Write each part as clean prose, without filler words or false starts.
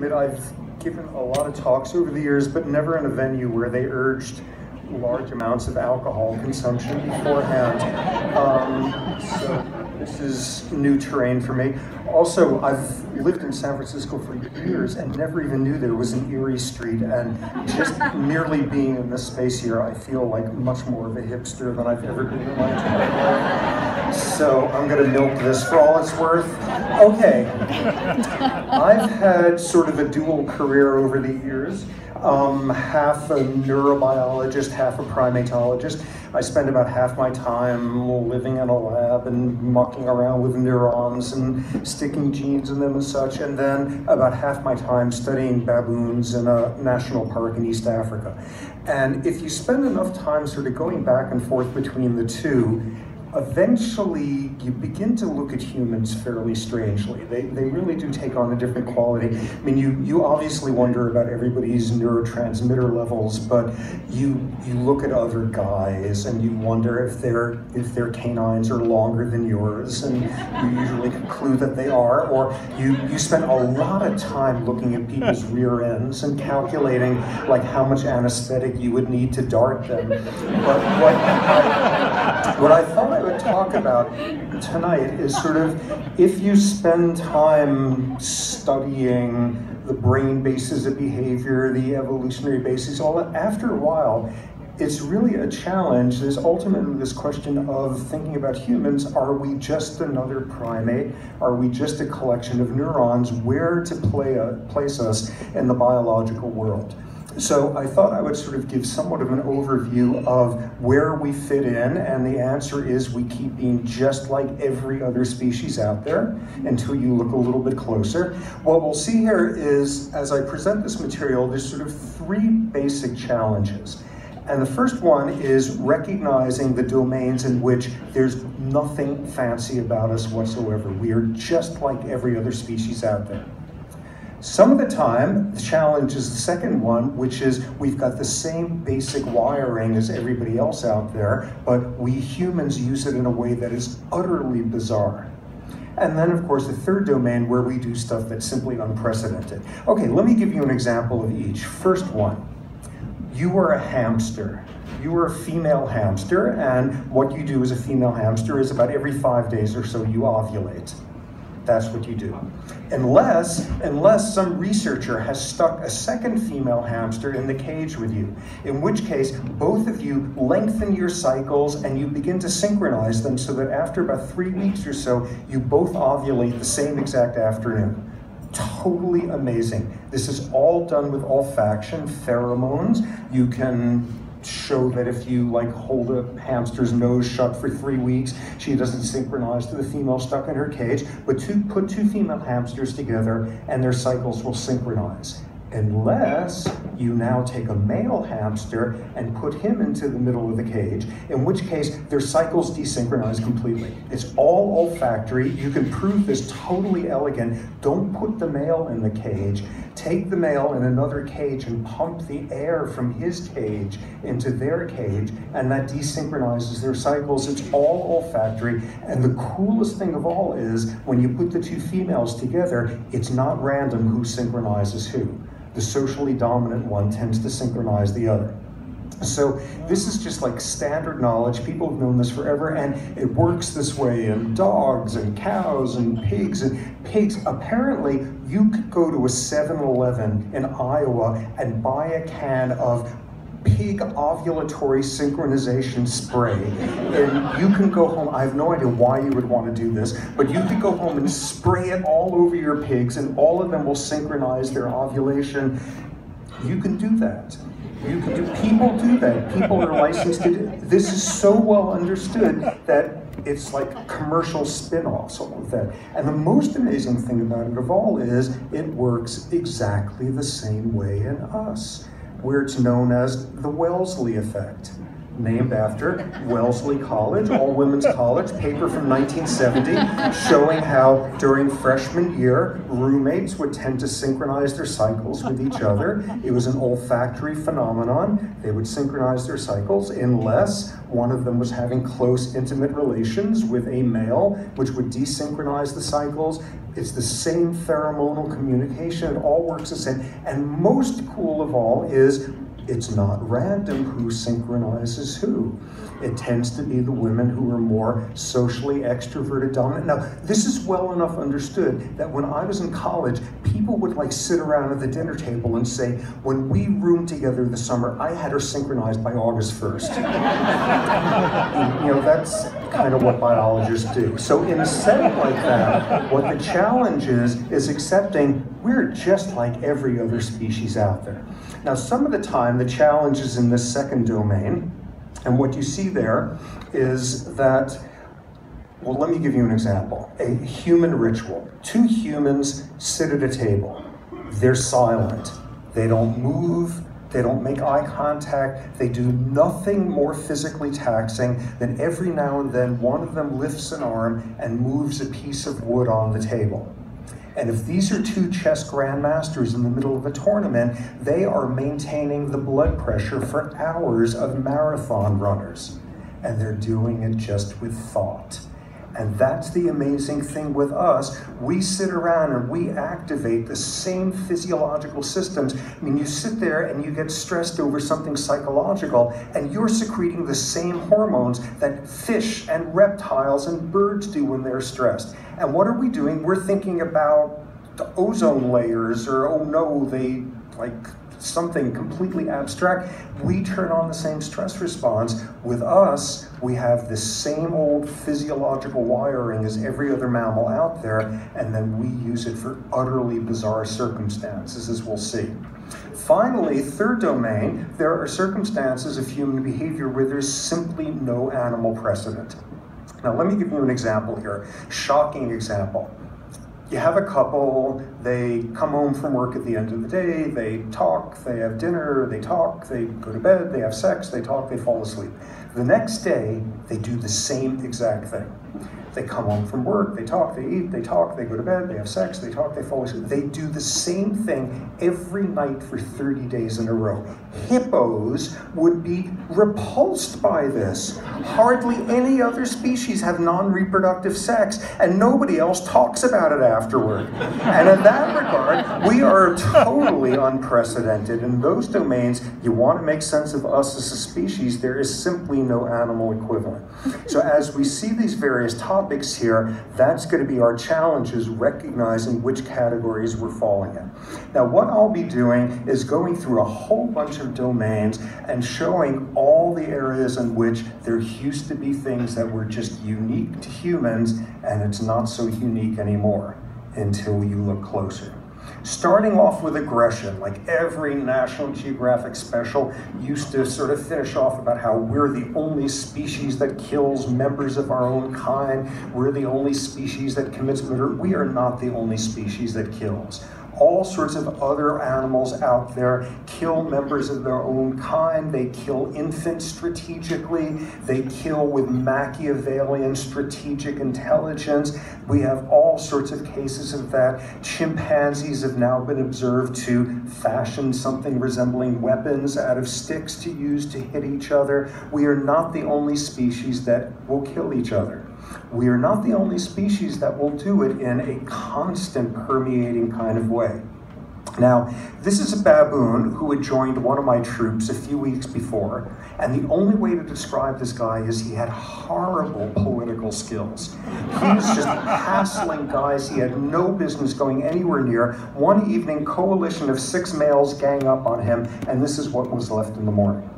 admit I've given a lot of talks over the years, but never in a venue where they urged large amounts of alcohol consumption beforehand. So this is new terrain for me. Also, I've lived in San Francisco for years and never even knew there was an Erie Street, and just merely being in this space here, I feel like much more of a hipster than I've ever been in my entire life. So I'm gonna milk this for all it's worth. Okay, I've had sort of a dual career over the years. Half a neurobiologist, half a primatologist. I spend about half my time living in a lab and mucking around with neurons and sticking genes in them and such, and then about half my time studying baboons in a national park in East Africa. And if you spend enough time sort of going back and forth between the two, eventually you begin to look at humans fairly strangely. They really do take on a different quality. I mean, you obviously wonder about everybody's neurotransmitter levels, but you look at other guys and you wonder if their canines are longer than yours, and you usually conclude that they are, or you spend a lot of time looking at people's rear ends and calculating like how much anesthetic you would need to dart them. But what I thought I would talk about tonight is sort of, if you spend time studying the brain bases of behavior, the evolutionary bases, all that, after a while, it's really a challenge. There's ultimately this question of thinking about humans. Are we just another primate? Are we just a collection of neurons? Where to place us in the biological world? So I thought I would sort of give somewhat of an overview of where we fit in, and the answer is we keep being just like every other species out there until you look a little bit closer. What we'll see here is, as I present this material, there's sort of three basic challenges. And the first one is recognizing the domains in which there's nothing fancy about us whatsoever. We are just like every other species out there. Some of the time, the challenge is the second one, which is we've got the same basic wiring as everybody else out there, but we humans use it in a way that is utterly bizarre. And then, of course, the third domain where we do stuff that's simply unprecedented. Okay, let me give you an example of each. First one, you are a hamster. You are a female hamster, and what you do as a female hamster is about every 5 days or so you ovulate. That's what you do. Unless some researcher has stuck a second female hamster in the cage with you, in which case both of you lengthen your cycles and you begin to synchronize them so that after about 3 weeks or so, you both ovulate the same exact afternoon. Totally amazing. This is all done with olfaction, pheromones. You can show that if you like hold a hamster's nose shut for 3 weeks, she doesn't synchronize to the female stuck in her cage, but put two female hamsters together and their cycles will synchronize. Unless you now take a male hamster and put him into the middle of the cage, in which case their cycles desynchronize completely. It's all olfactory. You can prove this totally elegant. Don't put the male in the cage. Take the male in another cage and pump the air from his cage into their cage, and that desynchronizes their cycles. It's all olfactory. And the coolest thing of all is when you put the two females together, it's not random who synchronizes who. The socially dominant one tends to synchronize the other. So this is just like standard knowledge. People have known this forever, and it works this way in dogs and cows and pigs. Apparently, you could go to a 7-Eleven in Iowa and buy a can of pig ovulatory synchronization spray, and you can go home. I have no idea why you would want to do this, but you could go home and spray it all over your pigs, and all of them will synchronize their ovulation. You can do that. People do that. People are licensed to do. This is so well understood that it's like commercial spin-offs, all of that. And the most amazing thing about it of all is it works exactly the same way in us, where it's known as the Wellesley effect. named after Wellesley College, all-women's college, paper from 1970, showing how during freshman year, roommates would tend to synchronize their cycles with each other. It was an olfactory phenomenon. They would synchronize their cycles unless one of them was having close, intimate relations with a male, which would desynchronize the cycles. It's the same pheromonal communication. It all works the same. And most cool of all is it's not random who synchronizes who. It tends to be the women who are more socially extroverted dominant. Now, this is well enough understood that when I was in college, people would like sit around at the dinner table and say, when we roomed together this summer, I had her synchronized by August 1st. You know, that's kind of what biologists do. So in a setting like that, what the challenge is accepting we're just like every other species out there. Now, some of the time, the challenge is in this second domain, and what you see there is that, well, let me give you an example. A human ritual. Two humans sit at a table. They're silent. They don't move. They don't make eye contact. They do nothing more physically taxing than every now and then one of them lifts an arm and moves a piece of wood on the table. And if these are two chess grandmasters in the middle of a tournament, they are maintaining the blood pressure for hours of marathon runners. And they're doing it just with thought. And that's the amazing thing with us. We sit around and we activate the same physiological systems. I mean, you sit there and you get stressed over something psychological, and you're secreting the same hormones that fish and reptiles and birds do when they're stressed. And what are we doing? We're thinking about the ozone layers, or, oh no, they like something completely abstract. We turn on the same stress response. With us, we have the same old physiological wiring as every other mammal out there, and then we use it for utterly bizarre circumstances, as we'll see. Finally, third domain, there are circumstances of human behavior where there's simply no animal precedent. Now, let me give you an example here, shocking example. You have a couple, they come home from work at the end of the day, they talk, they have dinner, they talk, they go to bed, they have sex, they talk, they fall asleep. The next day, they do the same exact thing. They come home from work, they talk, they eat, they talk, they go to bed, they have sex, they talk, they fall asleep. They do the same thing every night for 30 days in a row. Hippos would be repulsed by this. Hardly any other species have non-reproductive sex, and nobody else talks about it afterward. And in that regard, we are totally unprecedented. In those domains, you want to make sense of us as a species, there is simply no animal equivalent. So as we see these various topics here, that's going to be our challenge, is recognizing which categories we're falling in. Now, what I'll be doing is going through a whole bunch of domains and showing all the areas in which there used to be things that were just unique to humans, and it's not so unique anymore until you look closer. Starting off with aggression, like every National Geographic special used to sort of finish off about how we're the only species that kills members of our own kind, we're the only species that commits murder. We are not the only species that kills. All sorts of other animals out there kill members of their own kind. They kill infants strategically. They kill with Machiavellian strategic intelligence. We have all sorts of cases of that. Chimpanzees have now been observed to fashion something resembling weapons out of sticks to use to hit each other. We are not the only species that will kill each other. We are not the only species that will do it in a constant permeating kind of way. Now, this is a baboon who had joined one of my troops a few weeks before, and the only way to describe this guy is he had horrible political skills. He was just hassling guys he had no business going anywhere near. One evening, coalition of 6 males gang up on him, and this is what was left in the morning.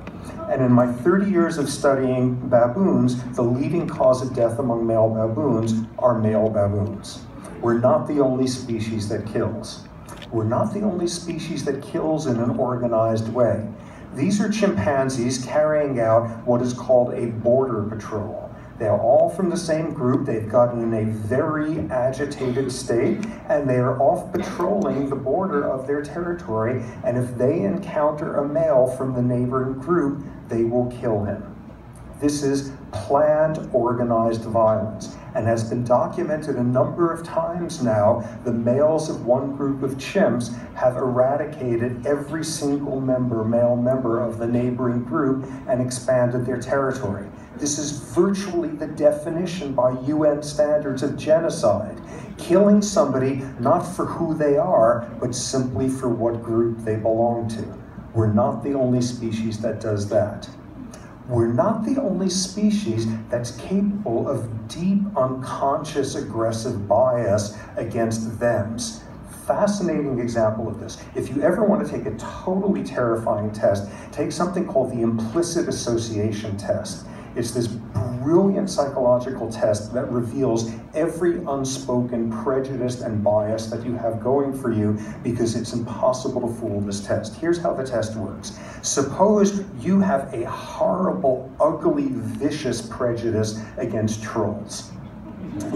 And in my 30 years of studying baboons, the leading cause of death among male baboons are male baboons. We're not the only species that kills. We're not the only species that kills in an organized way. These are chimpanzees carrying out what is called a border patrol. They're all from the same group. They've gotten in a very agitated state, and they are off patrolling the border of their territory. And if they encounter a male from the neighboring group, they will kill him. This is planned, organized violence, and has been documented a number of times now. The males of one group of chimps have eradicated every single male member of the neighboring group and expanded their territory. This is virtually the definition by UN standards of genocide. Killing somebody not for who they are, but simply for what group they belong to. We're not the only species that does that. We're not the only species that's capable of deep, unconscious, aggressive bias against thems. Fascinating example of this. If you ever want to take a totally terrifying test, take something called the implicit association test. It's this brilliant psychological test that reveals every unspoken prejudice and bias that you have going for you, because it's impossible to fool this test. Here's how the test works. Suppose you have a horrible, ugly, vicious prejudice against trolls.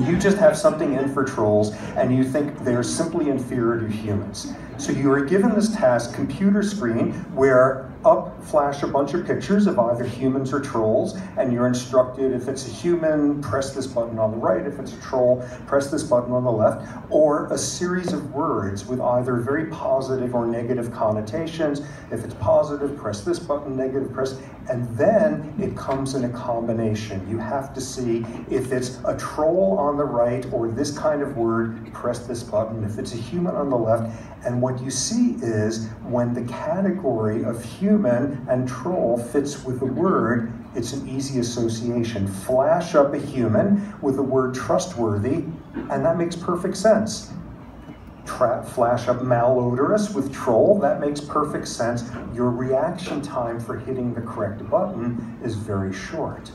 You just have something in for trolls, and you think they're simply inferior to humans. So you are given this task, computer screen, where up flash a bunch of pictures of either humans or trolls, and you're instructed, if it's a human, press this button on the right, if it's a troll, press this button on the left, or a series of words with either very positive or negative connotations. If it's positive, press this button, negative, press, and then it comes in a combination. You have to see if it's a troll on the right or this kind of word, press this button, if it's a human on the left. And what you see is when the category of human and troll fits with the word, it's an easy association. Flash up a human with the word trustworthy, and that makes perfect sense. Flash up malodorous with troll, that makes perfect sense. Your reaction time for hitting the correct button is very short.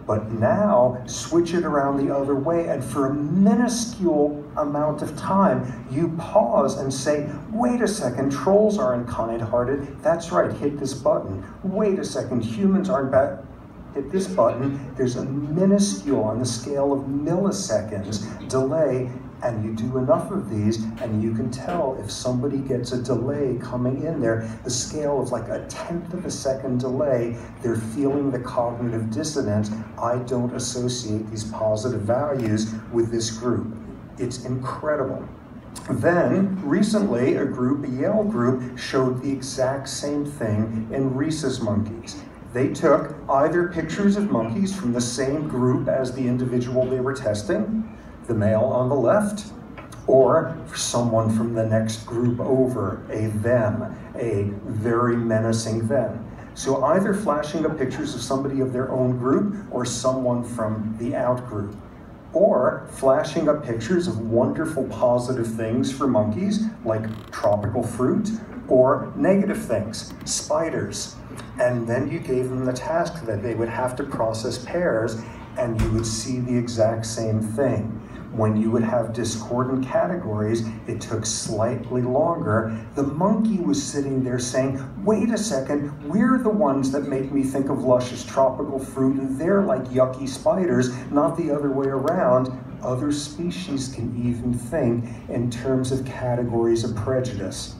But now, switch it around the other way, and for a minuscule amount of time, you pause and say, wait a second, trolls aren't kind-hearted. That's right, hit this button. Wait a second, humans aren't bad. Hit this button. There's a minuscule, on the scale of milliseconds, delay, and you do enough of these, and you can tell if somebody gets a delay coming in there, the scale of like a 1/10 of a second delay, they're feeling the cognitive dissonance. I don't associate these positive values with this group. It's incredible. Then, recently, a Yale group, showed the exact same thing in rhesus monkeys. They took either pictures of monkeys from the same group as the individual they were testing, the male on the left, or someone from the next group over, a them, a very menacing them. So either flashing up pictures of somebody of their own group or someone from the out group, or flashing up pictures of wonderful positive things for monkeys, like tropical fruit, or negative things, spiders. And then you gave them the task that they would have to process pairs, and you would see the exact same thing. When you would have discordant categories, it took slightly longer. The monkey was sitting there saying, wait a second, we're the ones that make me think of luscious tropical fruit, and they're like yucky spiders, not the other way around. Other species can even think in terms of categories of prejudice.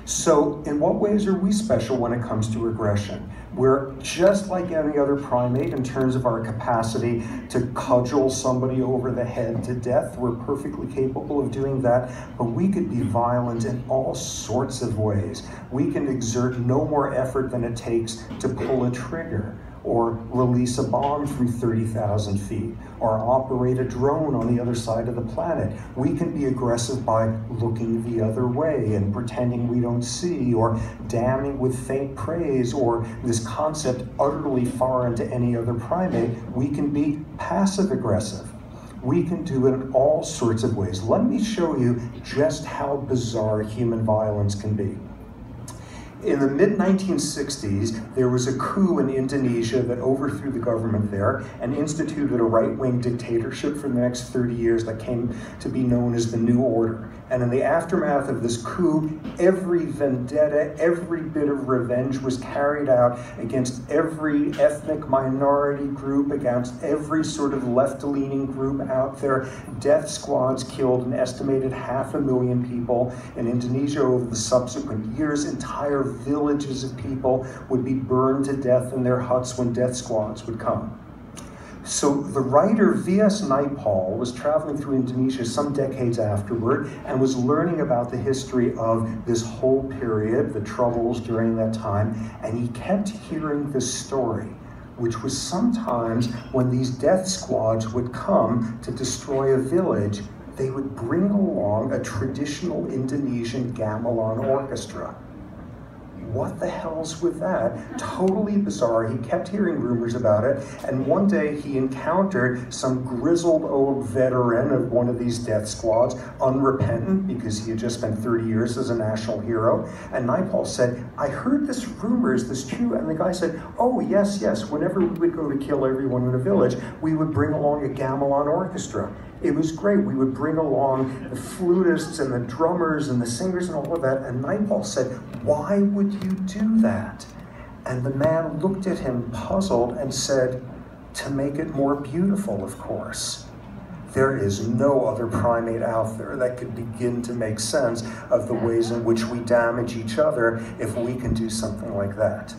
So in what ways are we special when it comes to aggression? We're just like any other primate in terms of our capacity to cudgel somebody over the head to death. We're perfectly capable of doing that, but we could be violent in all sorts of ways. We can exert no more effort than it takes to pull a trigger, or release a bomb from 30,000 feet, or operate a drone on the other side of the planet. We can be aggressive by looking the other way and pretending we don't see, or damning with faint praise, or this concept utterly foreign to any other primate. We can be passive aggressive. We can do it in all sorts of ways. Let me show you just how bizarre human violence can be. In the mid-1960s, there was a coup in Indonesia that overthrew the government there and instituted a right-wing dictatorship for the next 30 years that came to be known as the New Order. And in the aftermath of this coup, every vendetta, every bit of revenge was carried out against every ethnic minority group, against every sort of left-leaning group out there. Death squads killed an estimated 500,000 people in Indonesia over the subsequent years. Entire villages of people would be burned to death in their huts when death squads would come. So the writer V.S. Naipaul was traveling through Indonesia some decades afterward and was learning about the history of this whole period, the troubles during that time, and he kept hearing this story, which was sometimes when these death squads would come to destroy a village, they would bring along a traditional Indonesian gamelan orchestra. What the hell's with that? Totally bizarre. He kept hearing rumors about it, and one day he encountered some grizzled old veteran of one of these death squads, unrepentant because he had just spent 30 years as a national hero, and Naipaul said, I heard this rumor, is this true? And the guy said, oh yes, yes, whenever we would go to kill everyone in a village, we would bring along a gamelan orchestra. It was great. We would bring along the flutists and the drummers and the singers and all of that. And Naipaul said, why would you do that? And the man looked at him puzzled and said, to make it more beautiful, of course. There is no other primate out there that could begin to make sense of the ways in which we damage each other if we can do something like that.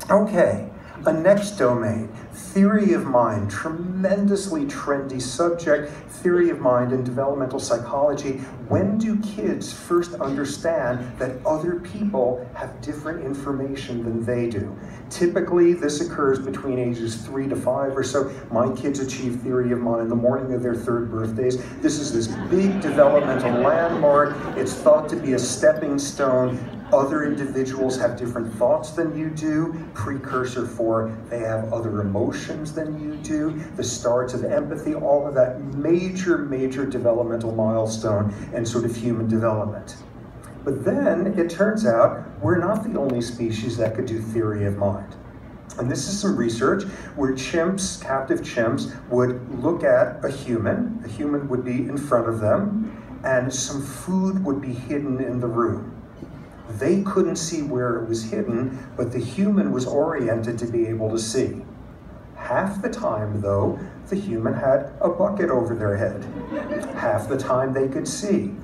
Okay. A next domain, theory of mind, tremendously trendy subject, theory of mind and developmental psychology. When do kids first understand that other people have different information than they do? Typically, this occurs between ages 3 to 5 or so. My kids achieve theory of mind the morning of their 3rd birthdays. This is this big developmental landmark. It's thought to be a stepping stone. Other individuals have different thoughts than you do, precursor for they have other emotions than you do, the starts of empathy, all of that major, major developmental milestone and sort of human development. But then it turns out we're not the only species that could do theory of mind. And this is some research where chimps, captive chimps, would look at a human would be in front of them, and some food would be hidden in the room. They couldn't see where it was hidden, but the human was oriented to be able to see. Half the time, though, the human had a bucket over their head. Half the time they could see.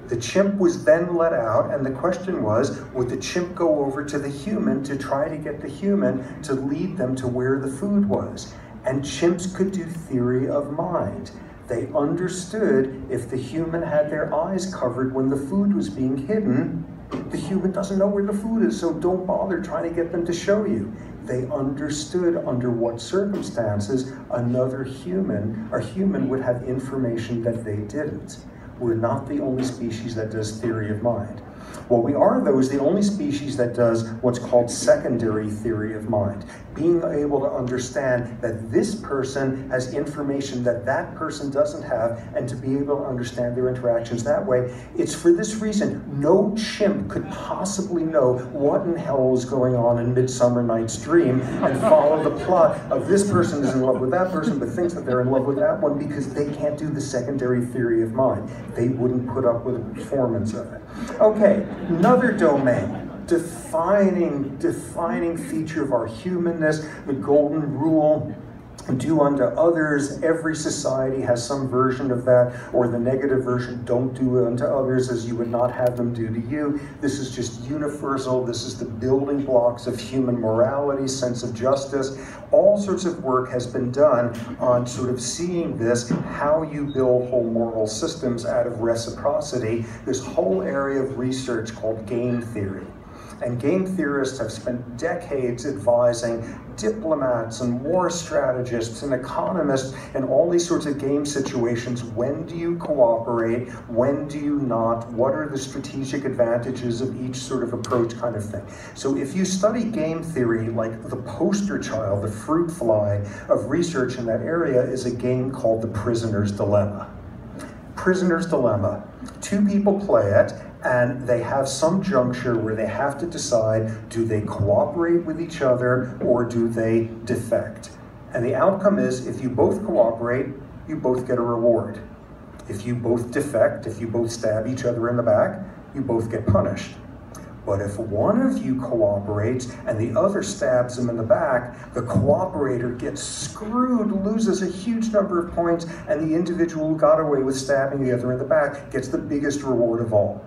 The chimp was then let out, and the question was, would the chimp go over to the human to try to get the human to lead them to where the food was? And chimps could do theory of mind. They understood if the human had their eyes covered when the food was being hidden, the human doesn't know where the food is, so don't bother trying to get them to show you. They understood under what circumstances another human, or human, would have information that they didn't. We're not the only species that does theory of mind. Well, we are, though, is the only species that does what's called secondary theory of mind. Being able to understand that this person has information that that person doesn't have, and to be able to understand their interactions that way. It's for this reason, no chimp could possibly know what in hell is going on in Midsummer Night's Dream and follow the plot of this person is in love with that person but thinks that they're in love with that one, because they can't do the secondary theory of mind. They wouldn't put up with a performance of it. Okay, another domain, defining feature of our humanness, the golden rule, do unto others. Every society has some version of that, or the negative version, don't do unto others as you would not have them do to you. This is just universal. This is the building blocks of human morality, sense of justice. All sorts of work has been done on sort of seeing this, how you build whole moral systems out of reciprocity. This whole area of research called game theory. And game theorists have spent decades advising diplomats and war strategists and economists in all these sorts of game situations. When do you cooperate? When do you not? What are the strategic advantages of each sort of approach, kind of thing? So if you study game theory, like the poster child, the fruit fly of research in that area is a game called The Prisoner's Dilemma. Prisoner's Dilemma. Two people play it, and they have some juncture where they have to decide, do they cooperate with each other or do they defect? And the outcome is, if you both cooperate, you both get a reward. If you both defect, if you both stab each other in the back, you both get punished. But if one of you cooperates and the other stabs him in the back, the cooperator gets screwed, loses a huge number of points, and the individual who got away with stabbing the other in the back gets the biggest reward of all.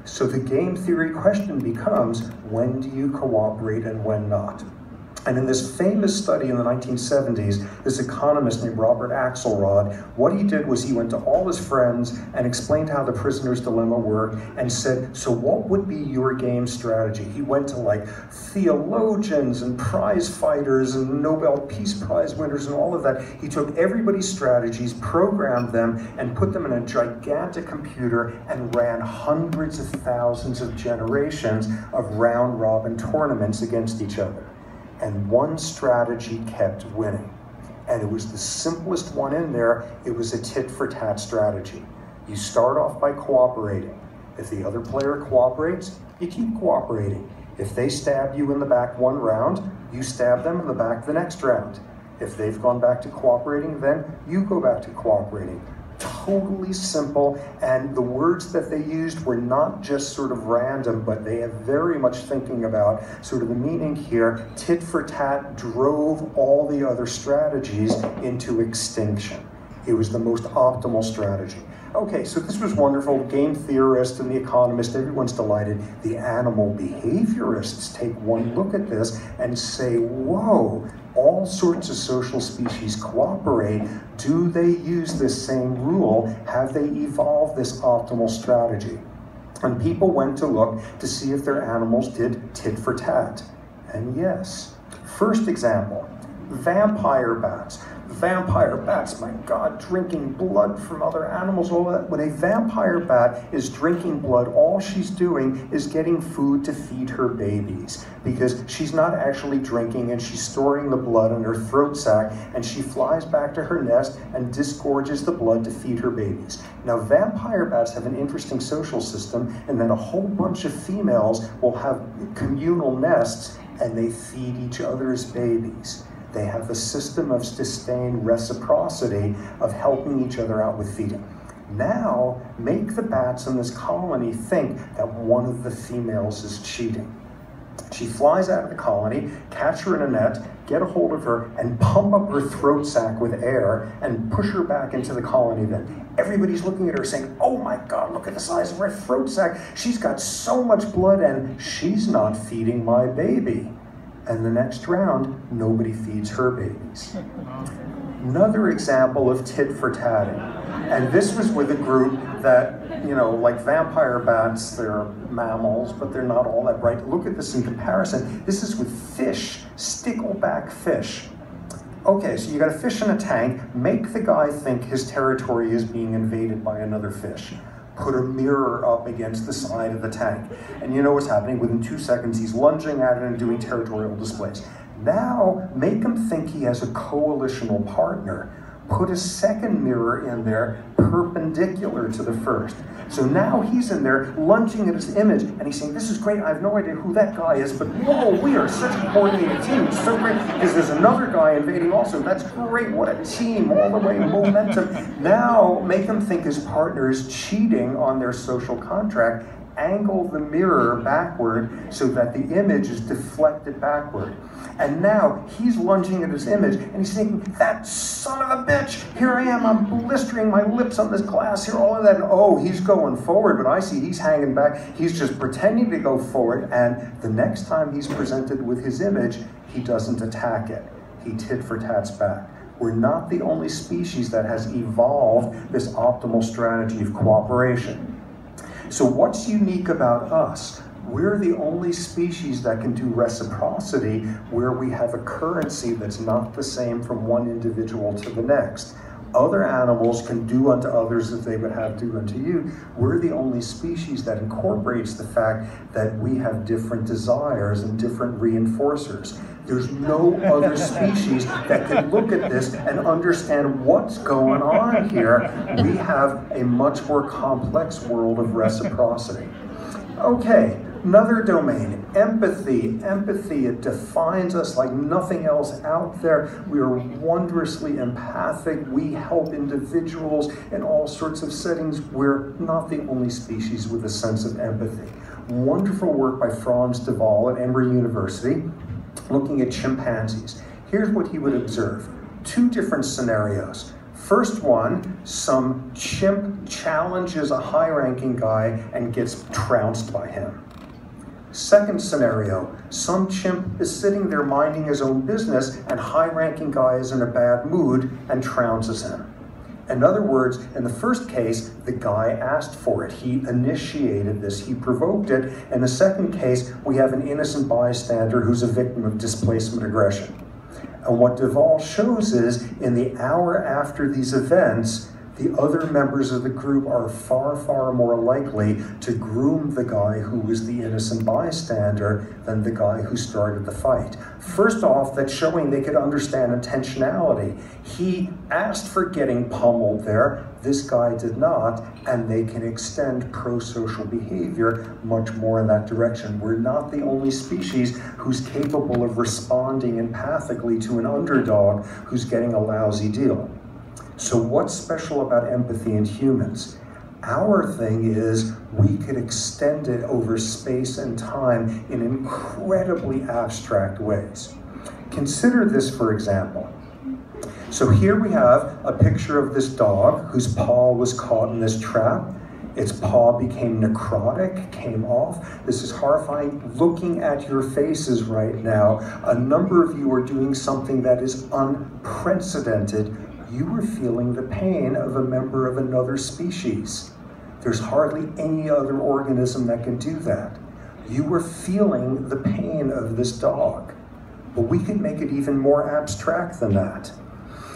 So the game theory question becomes, when do you cooperate and when not? And in this famous study in the 1970s, this economist named Robert Axelrod, what he did was he went to all his friends and explained how the prisoner's dilemma worked and said, so what would be your game strategy? He went to like theologians and prize fighters and Nobel Peace Prize winners and all of that. He took everybody's strategies, programmed them, and put them in a gigantic computer and ran hundreds of thousands of generations of round-robin tournaments against each other. And one strategy kept winning. And it was the simplest one in there. It was a tit-for-tat strategy. You start off by cooperating. If the other player cooperates, you keep cooperating. If they stab you in the back one round, you stab them in the back the next round. If they've gone back to cooperating, then you go back to cooperating. Totally simple, and the words that they used were not just sort of random, but they have very much thinking about sort of the meaning here. Tit for tat drove all the other strategies into extinction. It was the most optimal strategy. Okay, so this was wonderful. Game theorist and the economist, everyone's delighted. The animal behaviorists take one look at this and say, whoa, all sorts of social species cooperate. Do they use this same rule? Have they evolved this optimal strategy? And people went to look to see if their animals did tit for tat. And yes. First example, vampire bats. Vampire bats, my God, drinking blood from other animals, all that. When a vampire bat is drinking blood, all she's doing is getting food to feed her babies, because she's not actually drinking, and she's storing the blood in her throat sac, and she flies back to her nest and disgorges the blood to feed her babies. Now, vampire bats have an interesting social system, and then a whole bunch of females will have communal nests, and they feed each other's babies. They have a system of sustained reciprocity of helping each other out with feeding. Now, make the bats in this colony think that one of the females is cheating. She flies out of the colony, catch her in a net, get a hold of her, and pump up her throat sac with air and push her back into the colony then. Everybody's looking at her saying, oh my God, look at the size of her throat sac. She's got so much blood and she's not feeding my baby. And the next round, nobody feeds her babies. Another example of tit for tatting. And this was with a group that, you know, like vampire bats, they're mammals, but they're not all that bright. Look at this in comparison. This is with fish, stickleback fish. Okay, so you got a fish in a tank. Make the guy think his territory is being invaded by another fish. Put a mirror up against the side of the tank. And you know what's happening. Within 2 seconds, he's lunging at it and doing territorial displays. Now, make him think he has a coalitional partner. Put a second mirror in there perpendicular to the first. So now he's in there lunging at his image, and he's saying, this is great, I have no idea who that guy is, but whoa, we are such a coordinated team, it's so great, because there's another guy invading also, that's great, what a team, all the way, momentum. Now, make him think his partner is cheating on their social contract. Angle the mirror backward so that the image is deflected backward. And now he's lunging at his image and he's thinking, that son of a bitch, here I am, I'm blistering my lips on this glass here, all of that. And oh, he's going forward, but I see he's hanging back. He's just pretending to go forward, and the next time he's presented with his image, he doesn't attack it. He tit for tats back. We're not the only species that has evolved this optimal strategy of cooperation. So what's unique about us? We're the only species that can do reciprocity where we have a currency that's not the same from one individual to the next. Other animals can do unto others as they would have do unto you. We're the only species that incorporates the fact that we have different desires and different reinforcers. There's no other species that can look at this and understand what's going on here. We have a much more complex world of reciprocity. Okay, another domain, empathy. Empathy, it defines us like nothing else out there. We are wondrously empathic. We help individuals in all sorts of settings. We're not the only species with a sense of empathy. Wonderful work by Franz de Waal at Emory University, looking at chimpanzees. Here's what he would observe. Two different scenarios. First one, some chimp challenges a high-ranking guy and gets trounced by him. Second scenario, some chimp is sitting there minding his own business and high-ranking guy is in a bad mood and trounces him. In other words, in the first case, the guy asked for it. He initiated this, he provoked it. In the second case, we have an innocent bystander who's a victim of displacement aggression. And what Duvall shows is, in the hour after these events, the other members of the group are far, far more likely to groom the guy who was the innocent bystander than the guy who started the fight. First off, that's showing they could understand intentionality. He asked for getting pummeled there, this guy did not, and they can extend pro-social behavior much more in that direction. We're not the only species who's capable of responding empathically to an underdog who's getting a lousy deal. So what's special about empathy in humans? Our thing is we could extend it over space and time in incredibly abstract ways. Consider this, for example. So here we have a picture of this dog whose paw was caught in this trap. Its paw became necrotic, came off. This is horrifying. Looking at your faces right now, a number of you are doing something that is unprecedented. You were feeling the pain of a member of another species. There's hardly any other organism that can do that. You were feeling the pain of this dog. But we could make it even more abstract than that.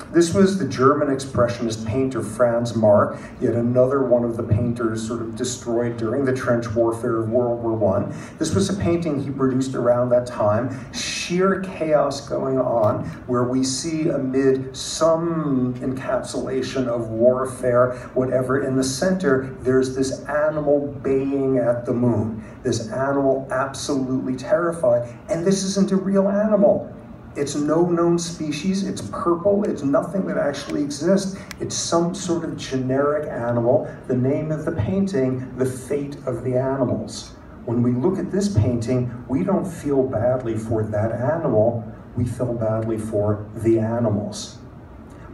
This was the German expressionist painter Franz Marc, yet another one of the painters sort of destroyed during the trench warfare of World War I. This was a painting he produced around that time, sheer chaos going on, where we see amid some encapsulation of warfare, whatever, in the center, there's this animal baying at the moon. This animal absolutely terrified, and this isn't a real animal. It's no known species, it's purple, it's nothing that actually exists. It's some sort of generic animal. The name of the painting, The Fate of the Animals. When we look at this painting, we don't feel badly for that animal, we feel badly for the animals.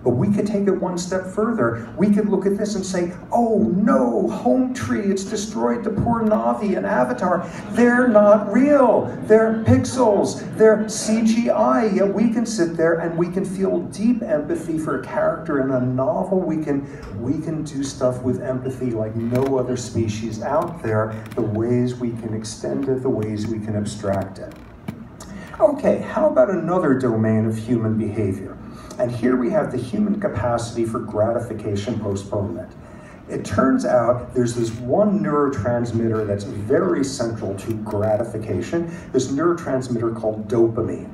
But we could take it one step further. We could look at this and say, oh no, Home Tree, it's destroyed the poor Na'vi and Avatar. They're not real. They're pixels. They're CGI. Yet we can sit there and we can feel deep empathy for a character in a novel. We can do stuff with empathy like no other species out there, the ways we can extend it, the ways we can abstract it. Okay, how about another domain of human behavior? And here we have the human capacity for gratification postponement. It turns out there's this one neurotransmitter that's very central to gratification, this neurotransmitter called dopamine.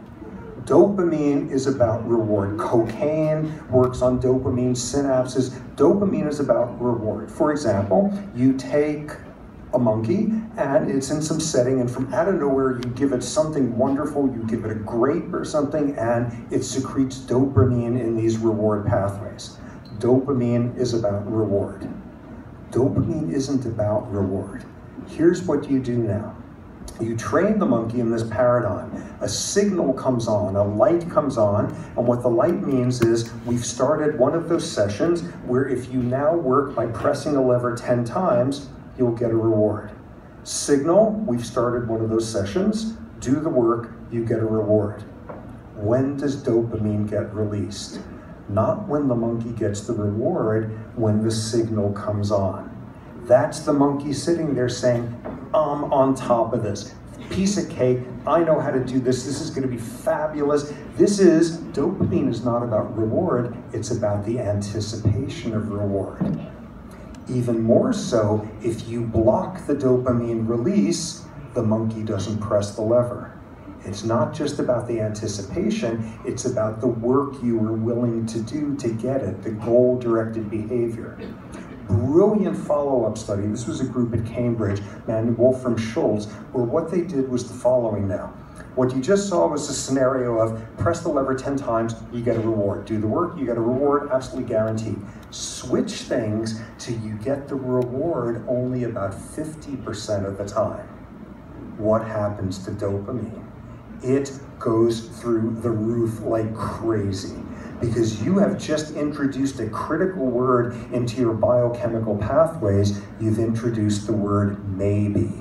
Dopamine is about reward. Cocaine works on dopamine synapses. Dopamine is about reward. For example, you take a monkey and it's in some setting and from out of nowhere you give it something wonderful, you give it a grape or something and it secretes dopamine in these reward pathways. Dopamine is about reward. Dopamine isn't about reward. Here's what you do now. You train the monkey in this paradigm. A signal comes on, a light comes on, and what the light means is we've started one of those sessions where if you now work by pressing a lever 10 times, you'll get a reward. Signal, we've started one of those sessions. Do the work, you get a reward. When does dopamine get released? Not when the monkey gets the reward, when the signal comes on. That's the monkey sitting there saying, I'm on top of this. Piece of cake, I know how to do this, this is gonna be fabulous. Dopamine is not about reward, it's about the anticipation of reward. Even more so, if you block the dopamine release, the monkey doesn't press the lever. It's not just about the anticipation, it's about the work you were willing to do to get it, the goal-directed behavior. Brilliant follow-up study. This was a group at Cambridge, man, Wolfram Schultz, where what they did was the following now. What you just saw was a scenario of press the lever 10 times, you get a reward. Do the work, you get a reward, absolutely guaranteed. Switch things till you get the reward only about 50% of the time. What happens to dopamine? It goes through the roof like crazy. because you have just introduced a critical word into your biochemical pathways. You've introduced the word maybe.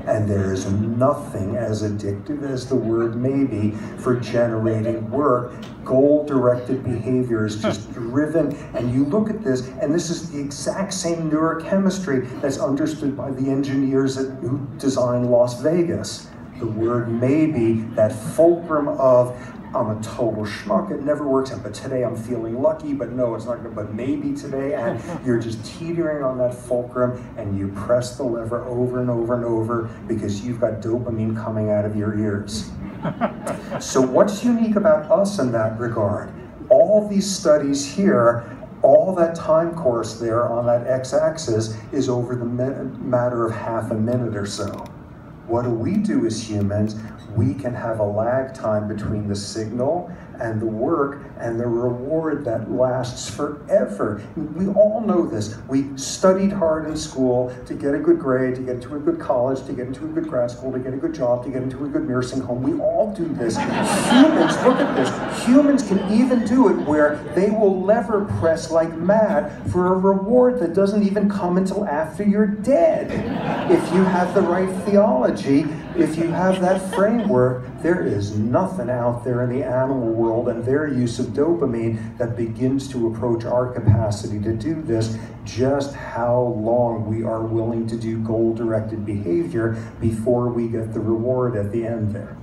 And there is nothing as addictive as the word maybe for generating work. Goal-directed behavior is just driven, and you look at this, and this is the exact same neurochemistry that's understood by the engineers who designed Las Vegas. The word maybe, that fulcrum of, I'm a total schmuck, it never works out, but today I'm feeling lucky, but no, it's not good, but maybe today, and you're just teetering on that fulcrum, and you press the lever over and over and over because you've got dopamine coming out of your ears. So what's unique about us in that regard? All these studies here, all that time course there on that x-axis is over the matter of half a minute or so. What do we do as humans? We can have a lag time between the signal and the work and the reward that lasts forever. We all know this. We studied hard in school to get a good grade, to get into a good college, to get into a good grad school, to get a good job, to get into a good nursing home. We all do this. Humans, look at this. Humans can even do it where they will lever press like mad for a reward that doesn't even come until after you're dead. If you have the right theology, if you have that framework, there is nothing out there in the animal world and their use of dopamine that begins to approach our capacity to do this. Just how long we are willing to do goal-directed behavior before we get the reward at the end there.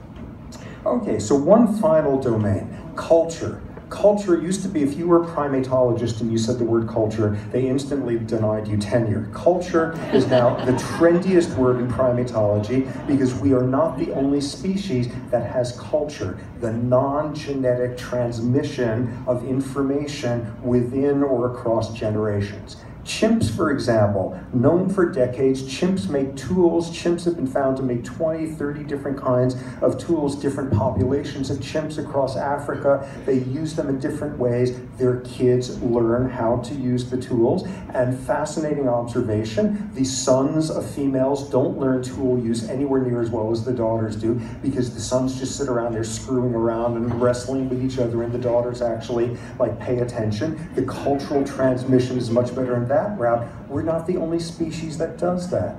Okay, so one final domain, culture. Culture used to be, if you were a primatologist and you said the word culture, they instantly denied you tenure. Culture is now the trendiest word in primatology because we are not the only species that has culture, the non-genetic transmission of information within or across generations. Chimps, for example, known for decades, chimps make tools. Chimps have been found to make 20, 30 different kinds of tools, different populations of chimps across Africa. They use them in different ways. Their kids learn how to use the tools. And fascinating observation, the sons of females don't learn tool use anywhere near as well as the daughters do because the sons just sit around there screwing around and wrestling with each other, and the daughters actually pay attention. The cultural transmission is much better in that route. We're not the only species that does that.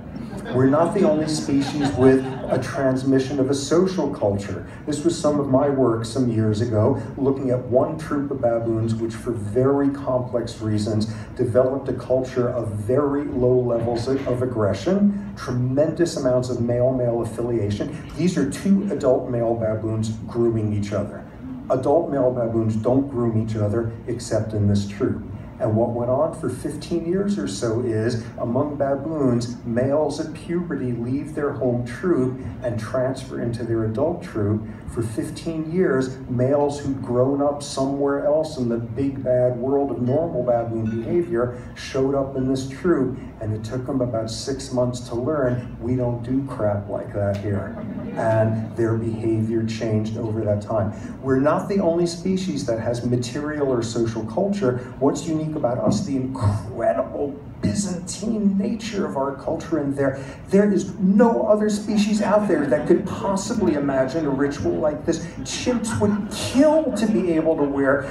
We're not the only species with a transmission of a social culture. This was some of my work some years ago, looking at one troop of baboons which for very complex reasons developed a culture of very low levels of aggression, tremendous amounts of male-male affiliation. These are two adult male baboons grooming each other. Adult male baboons don't groom each other except in this troop. And what went on for 15 years or so is, among baboons, males at puberty leave their home troop and transfer into their adult troop. For 15 years, males who'd grown up somewhere else in the big bad world of normal baboon behavior showed up in this troop, and it took them about 6 months to learn, we don't do crap like that here. And their behavior changed over that time. We're not the only species that has material or social culture. What's unique about us? The incredible Byzantine nature of our culture, and there is no other species out there that could possibly imagine a ritual like this. Chimps would kill to be able to wear,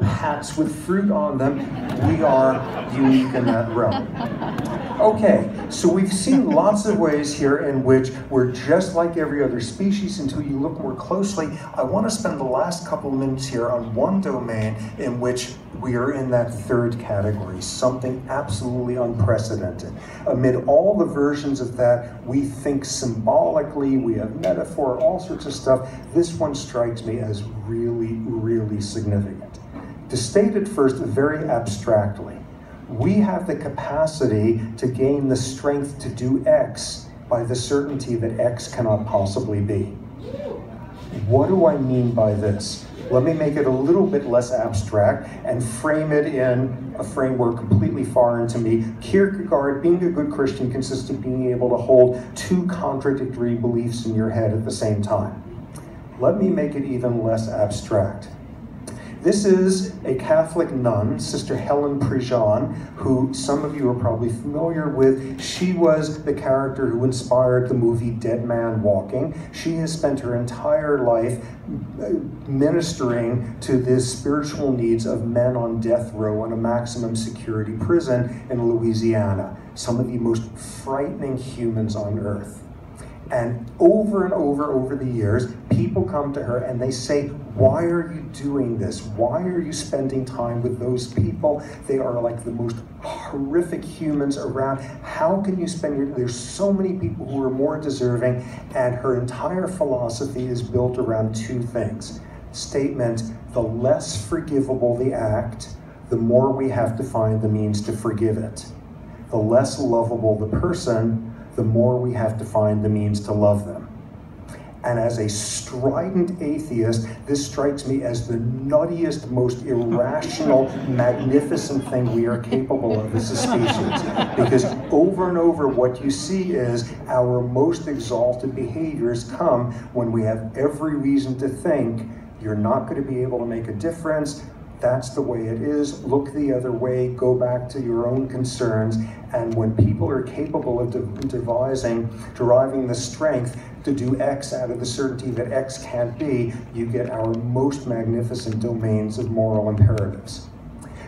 hats with fruit on them. We are unique in that realm. Okay, so we've seen lots of ways here in which we're just like every other species until you look more closely. I want to spend the last couple of minutes here on one domain in which we are in that third category, something absolutely unprecedented. Amid all the versions of that, we think symbolically, we have metaphor, all sorts of stuff. This one strikes me as really, really significant. To state it first very abstractly, we have the capacity to gain the strength to do X by the certainty that X cannot possibly be. What do I mean by this? Let me make it a little bit less abstract and frame it in a framework completely foreign to me. Kierkegaard, being a good Christian, consists of being able to hold two contradictory beliefs in your head at the same time. Let me make it even less abstract. This is a Catholic nun, Sister Helen Prejean, who some of you are probably familiar with. She was the character who inspired the movie Dead Man Walking. She has spent her entire life ministering to the spiritual needs of men on death row in a maximum security prison in Louisiana, some of the most frightening humans on earth. And over over the years, people come to her and they say, why are you doing this? Why are you spending time with those people? They are like the most horrific humans around. How can you spend there's so many people who are more deserving, and her entire philosophy is built around two things. Statement, the less forgivable the act, the more we have to find the means to forgive it. The less lovable the person, the more we have to find the means to love them. And as a strident atheist, this strikes me as the nuttiest, most irrational, magnificent thing we are capable of as a species. Because over and over, what you see is our most exalted behaviors come when we have every reason to think you're not going to be able to make a difference. That's the way it is. Look the other way. Go back to your own concerns. And when people are capable of deriving the strength to do X out of the certainty that X can't be, you get our most magnificent domains of moral imperatives.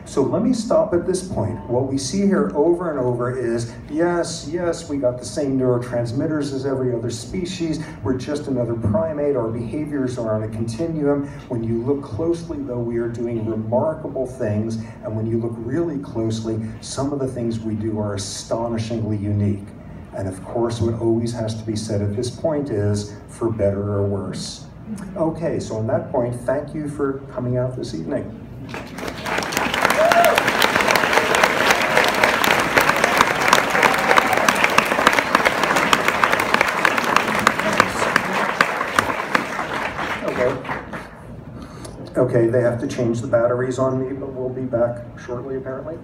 So let me stop at this point. What we see here over and over is, yes, we got the same neurotransmitters as every other species. We're just another primate. Our behaviors are on a continuum. When you look closely, though, we are doing remarkable things. And when you look really closely, some of the things we do are astonishingly unique. And of course, what always has to be said at this point is, for better or worse. Okay, so on that point, thank you for coming out this evening. Okay, they have to change the batteries on me, but we'll be back shortly, apparently.